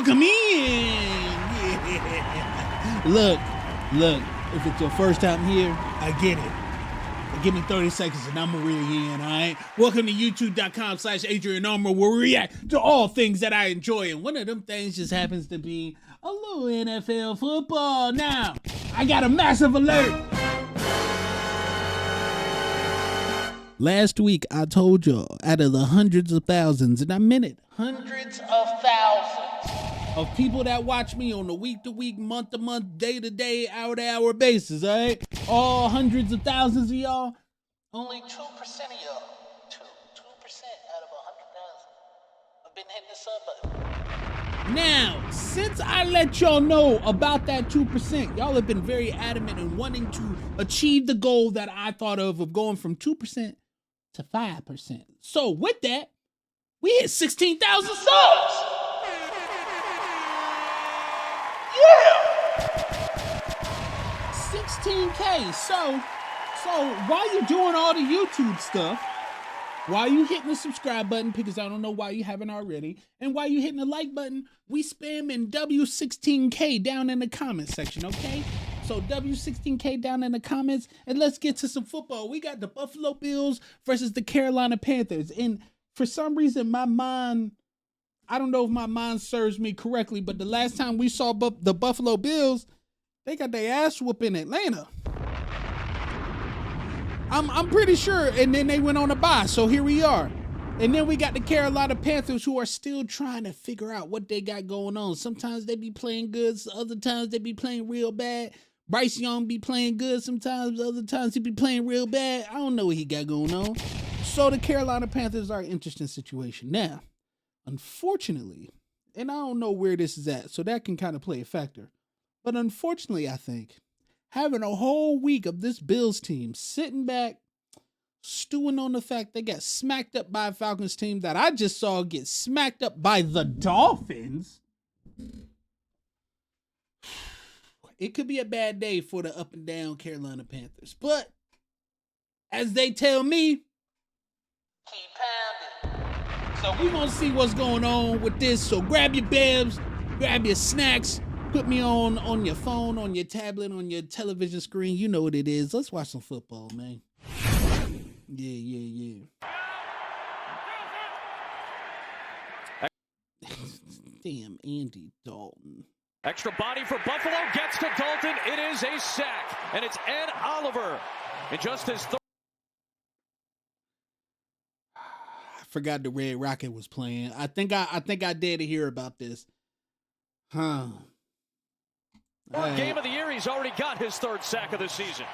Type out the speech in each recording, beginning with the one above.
Welcome in. Yeah. Look, if it's your first time here, I get it. But give me 30 seconds and I'm really in, all right? Welcome to youtube.com/Adrian Armour, where we react to all things that I enjoy. And one of them things just happens to be a little NFL football. Now, I got a massive alert. Last week, I told y'all, out of the hundreds of thousands, and I meant it, hundreds of thousands of people that watch me on a week-to-week, month-to-month, day-to-day, hour-to-hour basis, all right? All hundreds of thousands of y'all, only 2% of y'all, 2% out of 100,000 have been hitting the sub button. Now, since I let y'all know about that 2%, y'all have been very adamant in wanting to achieve the goal that I thought of going from 2% to 5%. So with that, we hit 16,000 subs. Yeah. 16K. So while you're doing all the YouTube stuff, while you hitting the subscribe button, because I don't know why you haven't already, and while you hitting the like button, we spamming W16K down in the comment section, okay? So W16K down in the comments, and let's get to some football. We got the Buffalo Bills versus the Carolina Panthers. And for some reason, my mind, I don't know if my mind serves me correctly, but the last time we saw the Buffalo Bills, they got their ass whooped in Atlanta. I'm pretty sure, and then they went on a bye, so here we are. And then we got the Carolina Panthers, who are still trying to figure out what they got going on. Sometimes they be playing good, other times they be playing real bad. Bryce Young be playing good sometimes, other times he be playing real bad. I don't know what he got going on. So the Carolina Panthers are an interesting situation. Now, unfortunately, and I don't know where this is at, so that can kind of play a factor. But unfortunately, I think, having a whole week of this Bills team sitting back, stewing on the fact they got smacked up by a Falcons team that I just saw get smacked up by the Dolphins. It could be a bad day for the up and down Carolina Panthers. But as they tell me, keep pounding. So we're going to see what's going on with this. So grab your bibs, grab your snacks, put me on your phone, on your tablet, on your television screen. You know what it is. Let's watch some football, man. Yeah. Damn, Andy Dalton. Extra body for Buffalo, gets to Dalton. It is a sack, and it's Ed Oliver. And just his third. I forgot the Red Rocket was playing. I think I did hear about this. Game of the year, he's already got his third sack of the season.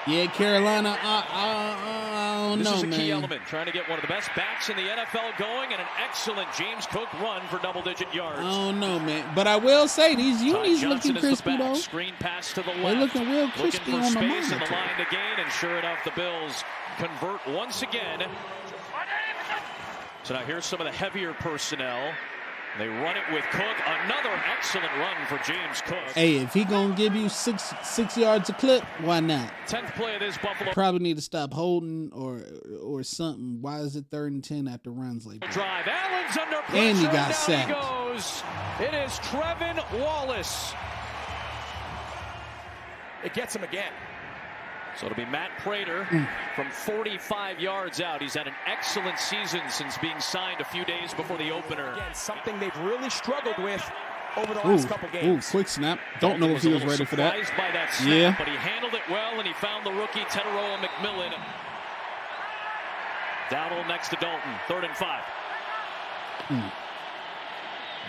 Yeah, Carolina, I don't know, man. This is a key element, trying to get one of the best backs in the NFL going, and an excellent James Cook run for double-digit yards. I don't know, man. But I will say, these unis looking crispy, though. Screen pass to the left. They're looking real crispy on the monitor. Looking for space in the line to gain, and sure enough, the Bills convert once again. So now here's some of the heavier personnel. They run it with Cook. Another excellent run for James Cook. Hey, if he gonna give you six yards a clip, why not? 10th play of this Buffalo. Probably need to stop holding or something. Why is it 3rd and 10 after runs like that? Drive. Allen's under pressure. And he got Down sacked. He goes. It is Trevin Wallace. It gets him again. So it'll be Matt Prater from 45 yards out. He's had an excellent season since being signed a few days before the opener. Again, something they've really struggled with over the last couple games. Quick snap. Don't know if he was ready for that. By that snap, yeah. But he handled it well, and he found the rookie Teteroa McMillan. Dowdle next to Dalton. 3rd and 5.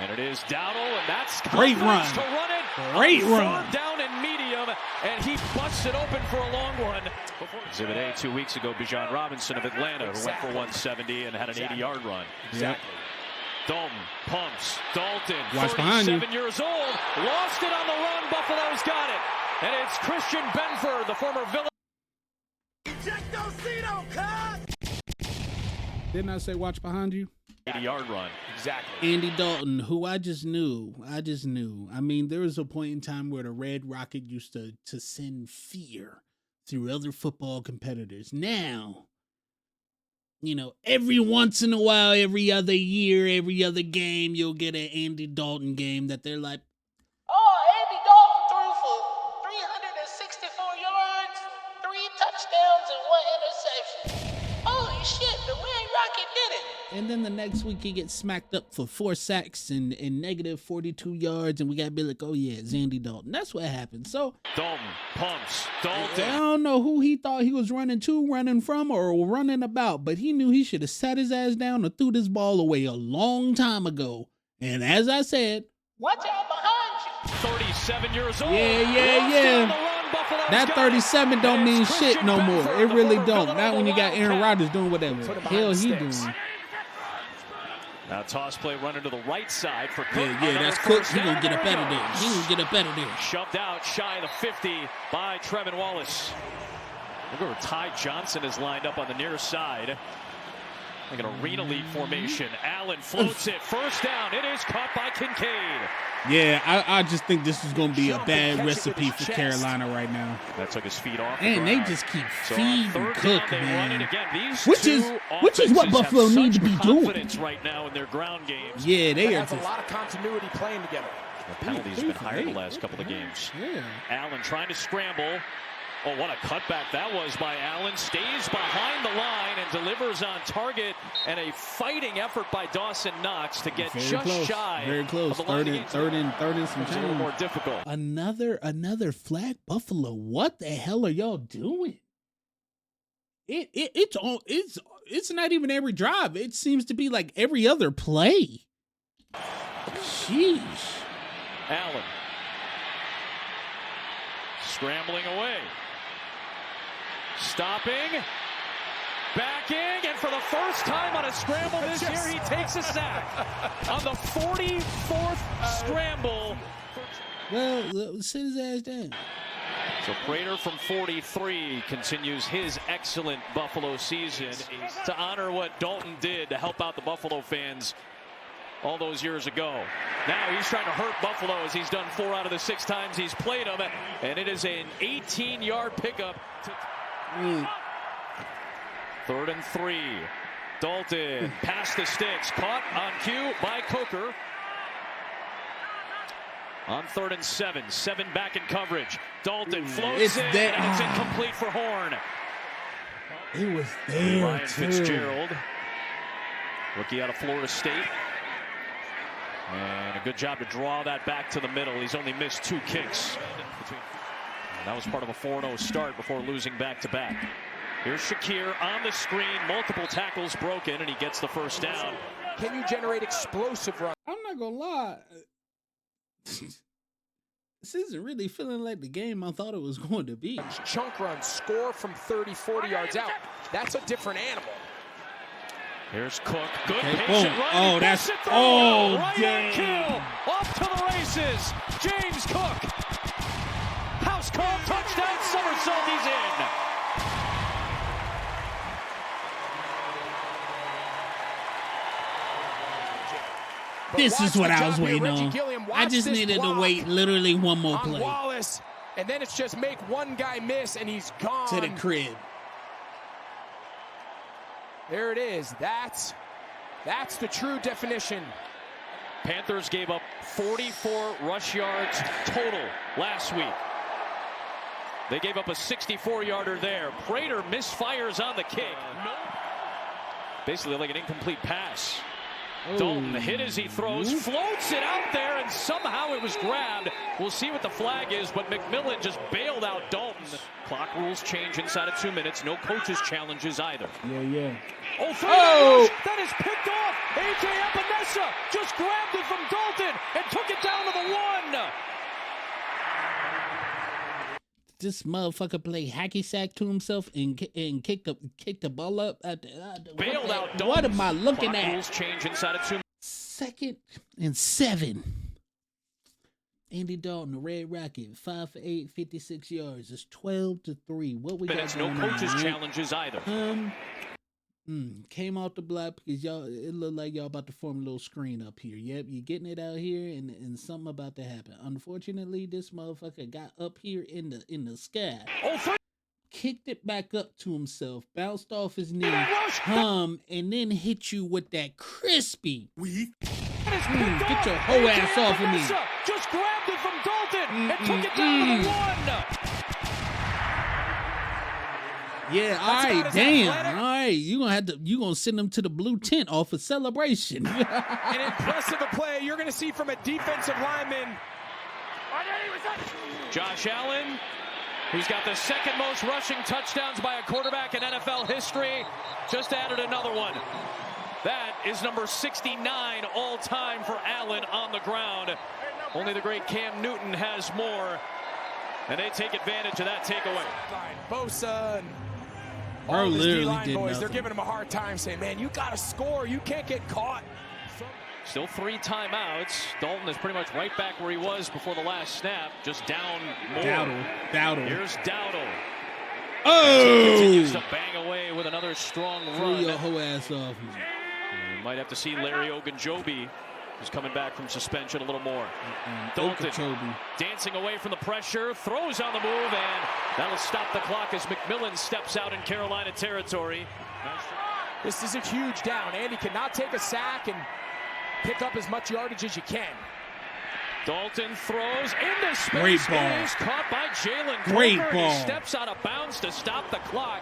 And it is Dowdle, and that's great run. To run it. Great run. 4th down and medium, and he busts it open for a long one. Exhibit A 2 weeks ago, Bijan Robinson of Atlanta, who went for 170 and had an 80-yard run. Exactly. Dalton pumps. Dalton, Watch behind you. 37 years old, lost it on the run. Buffalo's got it. And it's Christian Benford, the former Villa. Didn't I say watch behind you? 80-yard run. Exactly. Andy Dalton, who I just knew. I mean, there was a point in time where the Red Rocket used to send fear through other football competitors. Now, You know, every once in a while, every other year, every other game, you'll get an Andy Dalton game that they're like, oh, Andy Dalton threw for 364 yards, 3 touchdowns, and 1 interception. Holy shit, the Red Rocket did it. and then the next week he gets smacked up for 4 sacks and negative 42 yards, and we gotta be like, oh yeah, it's Andy Dalton. That's what happened. So Dalton pumps. I Dalton. don't know who he thought he was running to, running from, or running about, but he knew he should have sat his ass down and threw this ball away a long time ago. And as I said, Watch out behind you. 37 years old. yeah. That 37 don't mean shit no more. It really don't. Not when you got Aaron Rodgers doing whatever the hell he doing. Now toss play running to the right side for Cook. Yeah, that's Cook. He gonna get up out of there. He gonna get up out of there. Shoved out shy of the 50 by Trevin Wallace. Look where Ty Johnson is lined up on the near side. Like an Arena League formation. Allen floats it. First down. It is caught by Kincaid. Yeah, I just think this is going to be a bad recipe for Carolina right now. That took his feet off. And they just keep feeding Cook, man. Which is what Buffalo need to be doing right now in their ground games. Yeah, they are. Has a lot of continuity playing together. The penalties have been higher the last couple of games. Yeah. Allen trying to scramble. Oh, what a cutback that was by Allen. Stays behind the line and delivers on target. And a fighting effort by Dawson Knox to get just shy. Very close. Third and some a little more change. difficult. Another flag. Buffalo. What the hell are y'all doing? It's not even every drive. It seems to be like every other play. Sheesh. Allen. Scrambling away. Stopping, backing, and for the first time on a scramble this year, he takes a sack. On the 44th scramble. Well, sit his ass down. So Prater from 43 continues his excellent Buffalo season to honor what Dalton did to help out the Buffalo fans all those years ago. Now he's trying to hurt Buffalo as he's done 4 out of the 6 times he's played them, and it is an 18-yard pickup. 3rd and 3. Dalton past the sticks, caught on cue by Coker. On 3rd and 7, 7 back in coverage. Dalton floats and it's incomplete for Horn. It was there Ryan too. Fitzgerald, rookie out of Florida State. And a good job to draw that back to the middle. He's only missed 2 kicks. And that was part of a 4-0 start before losing back-to-back. Here's Shakir on the screen. Multiple tackles broken, and he gets the first down. Can you generate explosive runs? I'm not gonna lie. This isn't really feeling like the game I thought it was going to be. Chunk runs, score from 30, 40 yards out. That's a different animal. Here's Cook. Good Okay, patient boom. run. Oh, He that's- puts it through. oh, Right on damn. kill. Off to the races. James Cook. House call, touchdown, somersault. He's in. This is watch what the I was job here. waiting Reggie on. Gilliam, I watch just this needed to block wait literally one more on play Wallace, and then it's just make one guy miss, and he's gone. to the crib. There it is. That's the true definition. Panthers gave up 44 rush yards total last week. They gave up a 64-yarder there. Prater misfires on the kick. Basically like an incomplete pass. Dalton hit as he throws, floats it out there, and somehow it was grabbed. We'll see what the flag is, but McMillan just bailed out Dalton. Clock rules change inside of 2 minutes. No coaches challenges either. Yeah. Oh, that is picked off. A.J. Epinesa just grabbed it from Dalton and took it down to the 1. This motherfucker played hacky sack to himself and kicked the ball up at the Bailed out Dalton. What am I looking Clock at? rules change inside of 2 minutes. 2nd and 7. Andy Dalton, the Red Rocket, 5 for 8, 56 yards. It's 12-3. What we got No going coaches on, right? challenges either. Came off the block because y'all. It looked like y'all about to form a little screen up here. Yep, you getting it out here, and something about to happen. Unfortunately, this motherfucker got up here in the sky. kicked it back up to himself, bounced off his knee, and then hit you with that crispy. Get your whole ass off of me. Just grabbed it from Dalton and took it down to the 1. Yeah, all right, damn. All right, you gonna send them to the blue tent off a celebration. An impressive play you're gonna see from a defensive lineman. Josh Allen, who's got the second most rushing touchdowns by a quarterback in NFL history, just added another one. That is number 69 all time for Allen on the ground. Only the great Cam Newton has more, and they take advantage of that takeaway. Bosa and Bro all his literally D-line did boys, nothing. they're giving him a hard time, saying, man, you got to score. You can't get caught. Still 3 timeouts. Dalton is pretty much right back where he was before the last snap, just down more. Dowdle. Here's Dowdle. Oh! Continues to bang away with another strong Threw run. your whole ass off me. You might have to see Larry Ogunjobi, who's coming back from suspension a little more. Dalton Okeechobee. dancing away from the pressure, throws on the move, and that'll stop the clock as McMillan steps out in Carolina territory. This is a huge down. Andy cannot take a sack and pick up as much yardage as you can. Dalton throws into space. Great ball. And is caught by Jalen Great Cooper. ball. He steps out of bounds to stop the clock.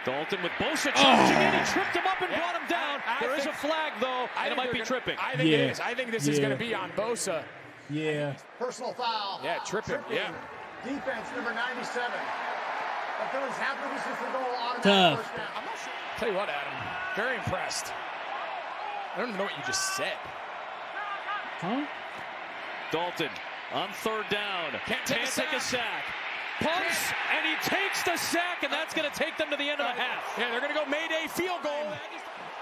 Dalton with Bosa charging in. He tripped him up and brought him down. There is a flag, though, and it might be tripping. I think it is. I think this is going to be on Bosa. Yeah. Personal foul. Yeah, tripping. Yeah. Defense number 97. The Phillies have the distance to goal automatic Tough. first down. I'm not sure. Tell you what, Adam. Very impressed. I don't even know what you just said. Huh? Dalton on 3rd down. Can't take a sack. Punts, and he takes the sack, and that's going to take them to the end of the half. Yeah, they're going to go Mayday field goal.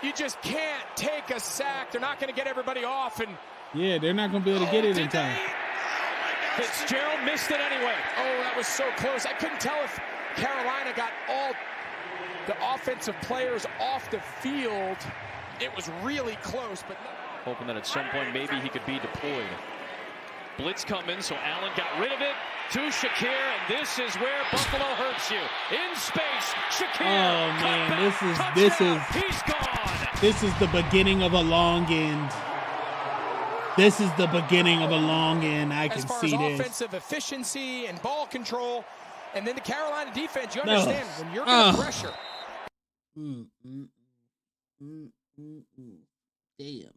You just can't take a sack. They're not going to get everybody off. And Yeah, they're not gonna be able to get it in time. Fitzgerald missed it anyway. oh, that was so close. I couldn't tell if Carolina got all the offensive players off the field. It was really close, but no. Hoping that at some point maybe he could be deployed. Blitz coming, so Allen got rid of it to Shakir, and this is where Buffalo hurts you. In space, Shakir. Oh man, cutback, this touchdown. is He's gone. this is the beginning of a long end. This is the beginning of a long end. I can As far see as this. offensive efficiency and ball control, and then the Carolina defense, you No. understand when you're going to pressure. Damn.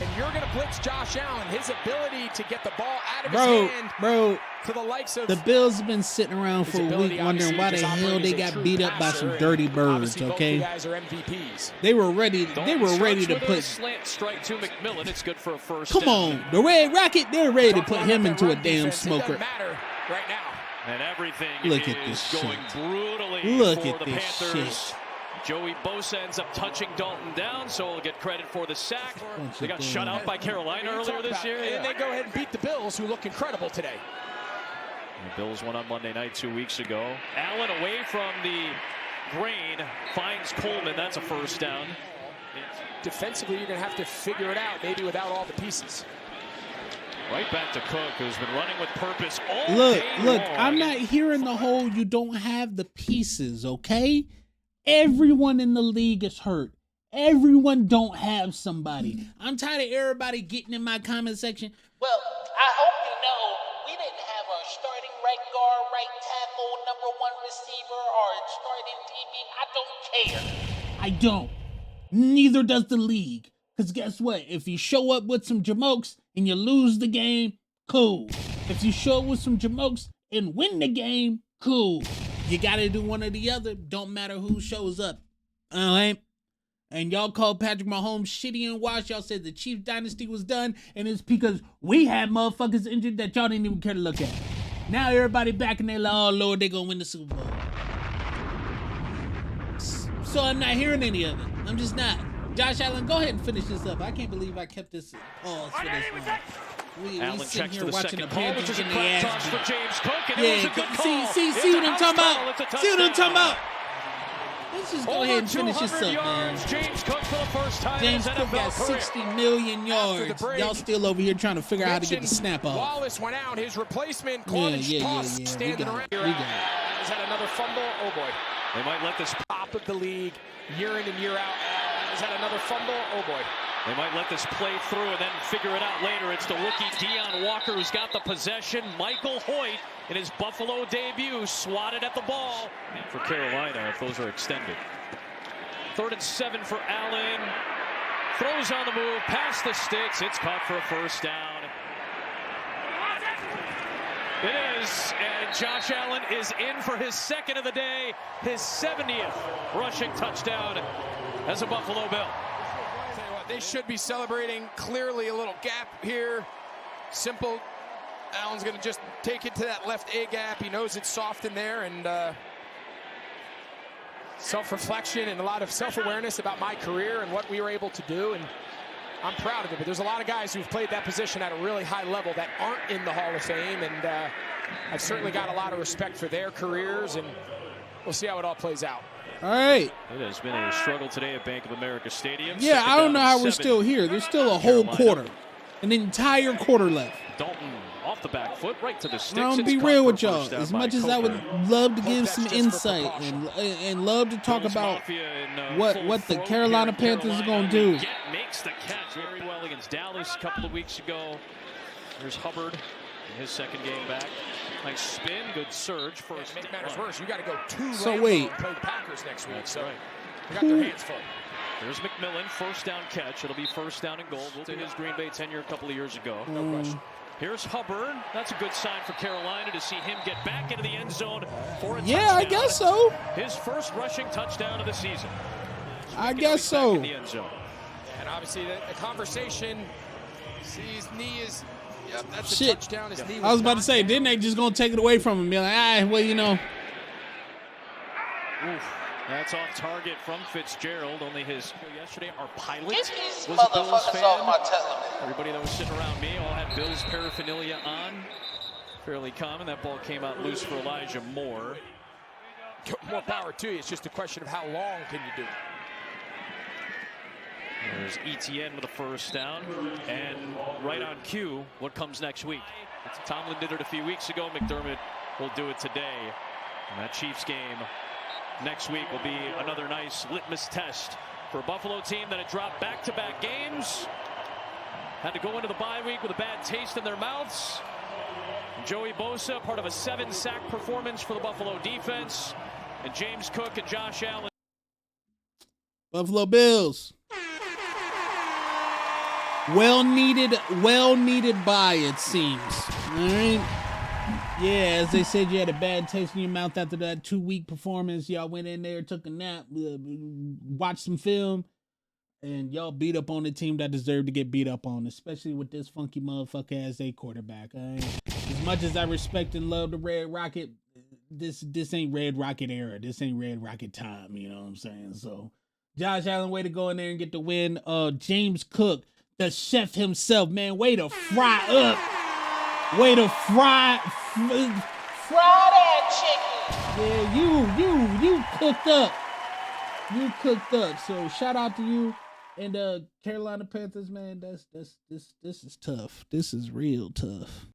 And you're going to blitz Josh Allen, his ability to get the ball out of his Bro, hand to the likes of the Bills have been sitting around for a week wondering why the hell they got beat up by some dirty birds, okay? Guys are MVPs. They were ready to With a put slant strike to McMillan. It's good for a first Come down. on, the Red Rocket, they're ready to put Talking him about into that a run damn defense, it smoker. doesn't matter right now. And everything Look at is this going shit. brutally Look for at the this Panthers. shit. Joey Bosa ends up touching Dalton down, so he'll get credit for the sack. Bunch They of got shut damn- out by Carolina earlier this year. And they go ahead and beat the Bills, who look incredible today. The Bills won on Monday night 2 weeks ago. Allen away from the grain, finds Coleman. That's a first down. Defensively, you're going to have to figure it out, maybe without all the pieces. Right back to Cook, who's been running with purpose all Look, day look, long. I'm not hearing the whole you don't have the pieces, okay? Everyone in the league is hurt. Everyone don't have somebody. I'm tired of everybody getting in my comment section. Well, I hope you know we didn't have our starting right guard, right tackle, number 1 receiver, or starting DB. I don't care. I don't. Neither does the league. Because guess what? If you show up with some jamokes and you lose the game, cool. If you show up with some jamokes and win the game, cool. You got to do one or the other. Don't matter who shows up. All right? And y'all called Patrick Mahomes shitty and washed. Y'all said the Chiefs dynasty was done. And it's because we had motherfuckers injured that y'all didn't even care to look at. Now everybody back and they're like, oh, Lord, they're going to win the Super Bowl. So I'm not hearing any of it. I'm just not. Josh Allen, go ahead and finish this up. I can't believe I kept this pause for this long. We Allen sitting checks here to the watching second the call, Panthers which is a getting their crack ass toss for beat. James Cook, and it was a good call. See It's what a I'm house talking call. about? It's a See what I'm talking touchdown. about? Let's just go ahead and finish this up, man. yards. James Cook for the first time James in his Cook got NFL career. 60 million yards. break, Y'all still over here trying to figure out how to get the snap off. Wallace went out. His replacement, Claudius Toss, We standing got around. it. We got it. Is that another fumble? Oh, boy. They might let this Top of the league, year in and year out. Is that another fumble? Oh, boy. They might let this play through and then figure it out later. It's the rookie Deion Walker who's got the possession. Michael Hoyt in his Buffalo debut swatted at the ball. And for Carolina, if those are extended. 3rd and 7 for Allen. Throws on the move, past the sticks. It's caught for a first down. It is, and Josh Allen is in for his second of the day, his 70th rushing touchdown as a Buffalo Bill. Tell you what, they should be celebrating. Clearly a little gap here. Simple. Allen's going to just take it to that left A gap. He knows it's soft in there, and self-reflection and a lot of self-awareness about my career and what we were able to do, and I'm proud of it. But there's a lot of guys who've played that position at a really high level that aren't in the Hall of Fame, and I've certainly got a lot of respect for their careers, and we'll see how it all plays out. All right. It has been a struggle today at Bank of America Stadium. Yeah, Second I don't down know and how we're 7. still here. There's still a whole quarter, an entire quarter left. Dalton off the back foot, right to the sticks. I'm gonna It's be caught real for a with y'all. first down As by much as I would Coker. love to give that's some just for insight precaution. and love to talk Bills about Mafia in, what full the throat Carolina here in Panthers are Carolina. gonna do. Get makes the catch very well against Dallas a couple of weeks ago. There's Hubbard in his second game back. Nice spin, good surge. To First make matters worse, you got to go to So Lambeau wait. and play the Packers next week. That's So right. they got their hands full. There's McMillan, first down catch. It'll be first down and goal. To his Green Bay tenure a couple of years ago. No question. Here's Hubbard. That's a good sign for Carolina to see him get back into the end zone for a Yeah, touchdown. I guess so. His first rushing touchdown of the season. I He'll guess be back so. in the end zone. And obviously the conversation, see his knee is, yep, that's a Shit. touchdown. His knee I was about to knocked say, down. didn't they just gonna take it away from him? Be like, well, you know. Oof. That's off target from Fitzgerald. Only his yesterday. Our pilot Get these was a Bills motherfuckers fan. off my television. Everybody that was sitting around me all had Bills paraphernalia on. Fairly common. That ball came out loose for Elijah Moore. More power to you. It's just a question of how long can you do it. There's ETN with a first down. And right on cue, what comes next week? Tomlin did it a few weeks ago. McDermott will do it today. And that Chiefs game next week will be another nice litmus test for a Buffalo team that had dropped back-to-back games. Had to go into the bye week with a bad taste in their mouths. Joey Bosa, part of a 7-sack performance for the Buffalo defense. And James Cook and Josh Allen. Buffalo Bills. Well needed bye, it seems. All right. Yeah, as they said, you had a bad taste in your mouth after that 2-week performance. Y'all went in there, took a nap, watched some film, and y'all beat up on the team that deserved to get beat up on, especially with this funky motherfucker as a quarterback. As much as I respect and love the Red Rocket, this ain't Red Rocket era. This ain't Red Rocket time, you know what I'm saying? So, Josh Allen, way to go in there and get the win. James Cook, the chef himself, man, way to fry up. Way to fry that chicken. Yeah, you cooked up. You cooked up. So shout out to you and Carolina Panthers, man. This is tough. This is real tough.